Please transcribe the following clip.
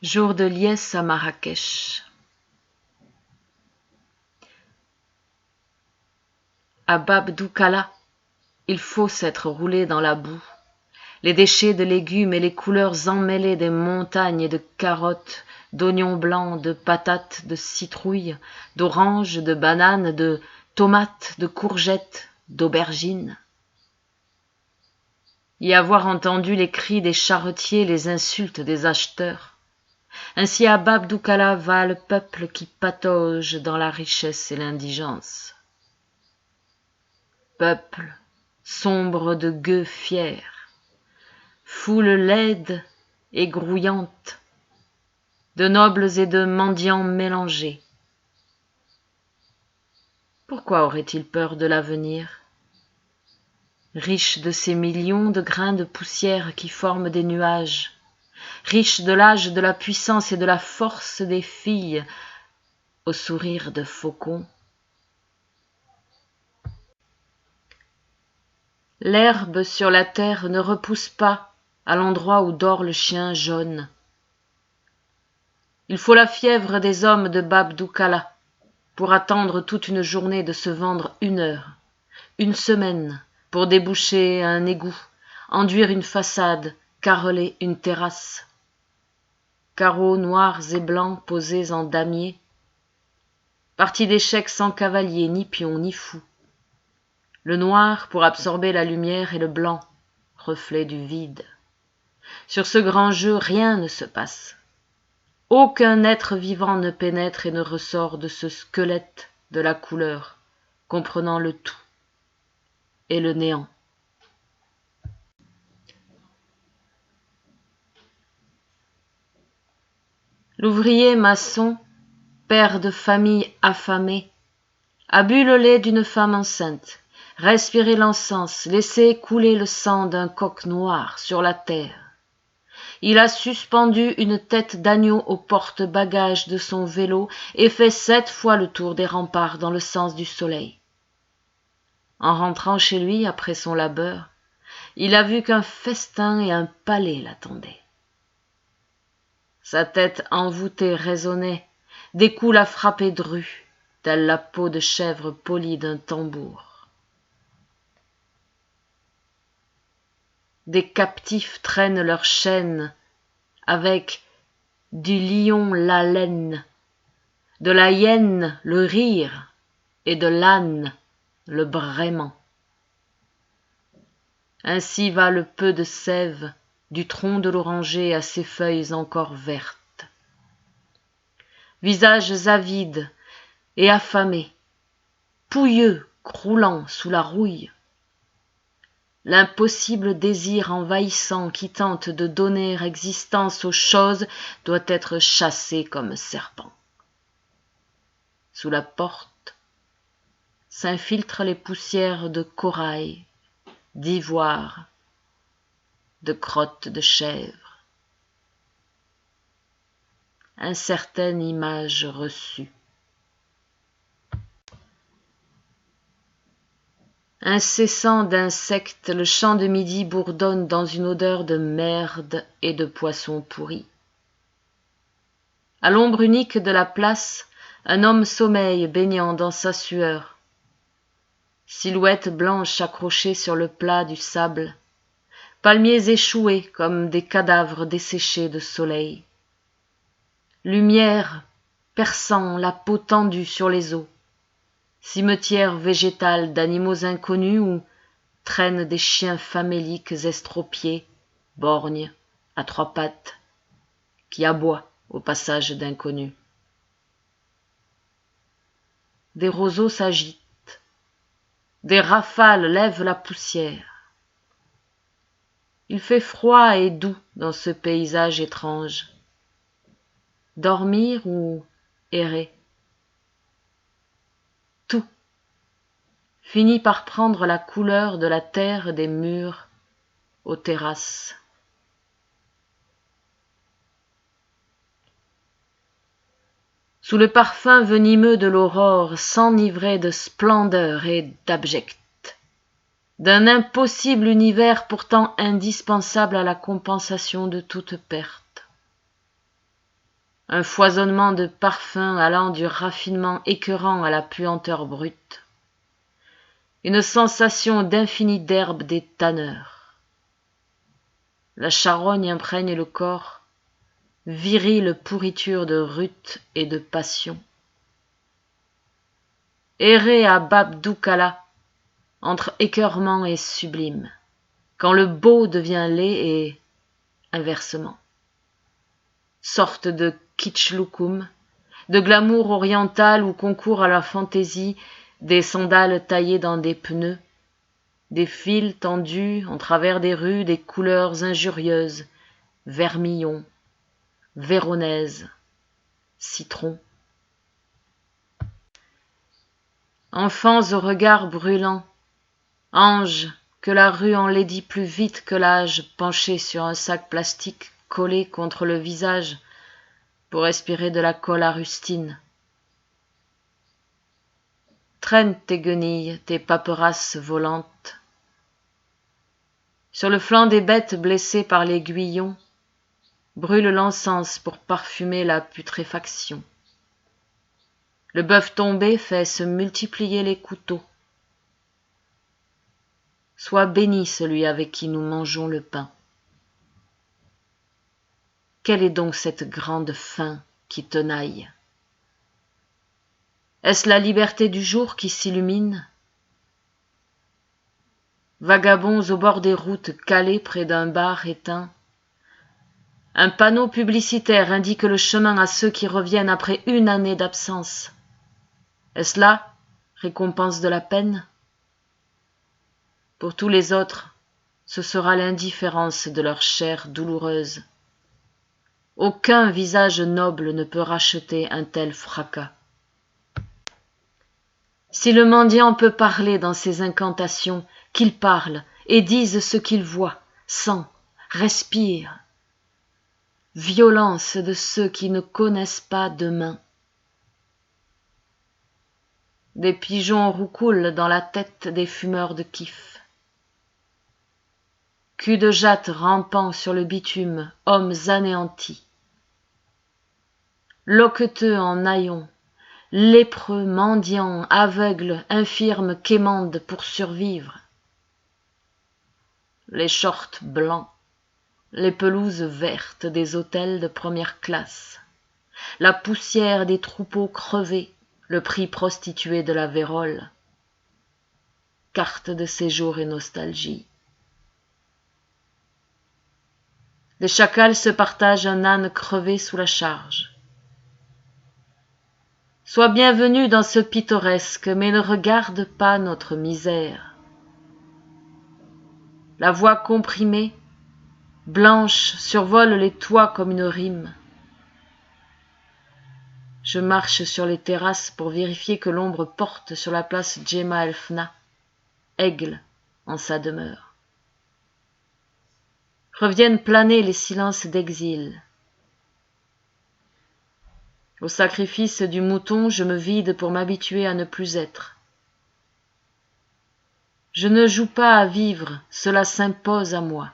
Jour de liesse à Marrakech. À Bab Doukala, il faut s'être roulé dans la boue. Les déchets de légumes et les couleurs emmêlées des montagnes de carottes, d'oignons blancs, de patates, de citrouilles, d'oranges, de bananes, de tomates, de courgettes, d'aubergines. Y avoir entendu les cris des charretiers, les insultes des acheteurs. Ainsi à Bab Doukala va le peuple qui patauge dans la richesse et l'indigence. Peuple sombre de gueux fiers, foule laide et grouillante, de nobles et de mendiants mélangés. Pourquoi aurait-il peur de l'avenir? Riche de ces millions de grains de poussière qui forment des nuages, riche de l'âge de la puissance et de la force des filles, au sourire de faucon. L'herbe sur la terre ne repousse pas à l'endroit où dort le chien jaune. Il faut la fièvre des hommes de Bab Doukala pour attendre toute une journée de se vendre 1 heure, 1 semaine pour déboucher un égout, enduire une façade, carreler une terrasse. Carreaux noirs et blancs posés en damier, partie d'échecs sans cavalier, ni pion, ni fou. Le noir pour absorber la lumière et le blanc, reflet du vide. Sur ce grand jeu, rien ne se passe. Aucun être vivant ne pénètre et ne ressort de ce squelette de la couleur, comprenant le tout et le néant. L'ouvrier maçon, père de famille affamée, a bu le lait d'une femme enceinte, respiré l'encens, laissé couler le sang d'un coq noir sur la terre. Il a suspendu une tête d'agneau au porte-bagages de son vélo et fait 7 fois le tour des remparts dans le sens du soleil. En rentrant chez lui après son labeur, il a vu qu'un festin et un palais l'attendaient. Sa tête envoûtée résonnait, des coups la frappaient drue, telle la peau de chèvre polie d'un tambour. Des captifs traînent leurs chaînes avec du lion la laine, de la hyène le rire et de l'âne le braiement. Ainsi va le peu de sève du tronc de l'oranger à ses feuilles encore vertes. Visages avides et affamés, pouilleux, croulant sous la rouille. L'impossible désir envahissant qui tente de donner existence aux choses doit être chassé comme serpent. Sous la porte s'infiltrent les poussières de corail, d'ivoire, de crottes de chèvre. Incertaine image reçue. Incessant d'insectes, le champ de midi bourdonne dans une odeur de merde et de poissons pourris. À l'ombre unique de la place, un homme sommeille baignant dans sa sueur. Silhouette blanche accrochée sur le plat du sable, palmiers échoués comme des cadavres desséchés de soleil. Lumière perçant la peau tendue sur les os. Cimetière végétal d'animaux inconnus où traînent des chiens faméliques estropiés, borgnes, à 3 pattes, qui aboient au passage d'inconnus. Des roseaux s'agitent, des rafales lèvent la poussière. Il fait froid et doux dans ce paysage étrange. Dormir ou errer? Tout finit par prendre la couleur de la terre des murs aux terrasses. Sous le parfum venimeux de l'aurore, s'enivrer de splendeur et d'abject, d'un impossible univers pourtant indispensable à la compensation de toute perte. un foisonnement de parfums allant du raffinement écœurant à la puanteur brute, une sensation d'infini d'herbe des tanneurs. La charogne imprègne le corps, virile pourriture de rut et de passion. Errer à Bab-Doukhalla, entre écœurement et sublime, quand le beau devient laid et inversement. Sorte de kitschloukoum, de glamour oriental où concourent à la fantaisie des sandales taillées dans des pneus, des fils tendus en travers des rues, des couleurs injurieuses, vermillon, véronaise, citron. Enfants au regard brûlant, anges que la rue enlaidit plus vite que l'âge, penchés sur un sac plastique collé contre le visage pour respirer de la colle à rustine. Traîne tes guenilles, tes paperasses volantes. Sur le flanc des bêtes blessées par l'aiguillon, brûle l'encens pour parfumer la putréfaction. Le bœuf tombé fait se multiplier les couteaux. Sois béni celui avec qui nous mangeons le pain. Quelle est donc cette grande faim qui tenaille? Est-ce la liberté du jour qui s'illumine? Vagabonds au bord des routes calés près d'un bar éteint, un panneau publicitaire indique le chemin à ceux qui reviennent après une année d'absence. Est-ce là récompense de la peine? Pour tous les autres, ce sera l'indifférence de leur chair douloureuse. Aucun visage noble ne peut racheter un tel fracas. Si le mendiant peut parler dans ses incantations, qu'il parle et dise ce qu'il voit, sent, respire. Violence de ceux qui ne connaissent pas demain. Des pigeons roucoulent dans la tête des fumeurs de kiff. Cul de jatte rampant sur le bitume, hommes anéantis. Loqueteux en haillons, lépreux, mendiants, aveugles, infirmes quémandent pour survivre. Les shorts blancs, les pelouses vertes des hôtels de première classe, la poussière des troupeaux crevés, le prix prostitué de la vérole, carte de séjour et nostalgie. Les chacals se partagent un âne crevé sous la charge. Sois bienvenu dans ce pittoresque, mais ne regarde pas notre misère. La voix comprimée, blanche, survole les toits comme une rime. Je marche sur les terrasses pour vérifier que l'ombre porte sur la place Djema El Fna, aigle en sa demeure. Reviennent planer les silences d'exil. Au sacrifice du mouton, je me vide pour m'habituer à ne plus être. Je ne joue pas à vivre, cela s'impose à moi.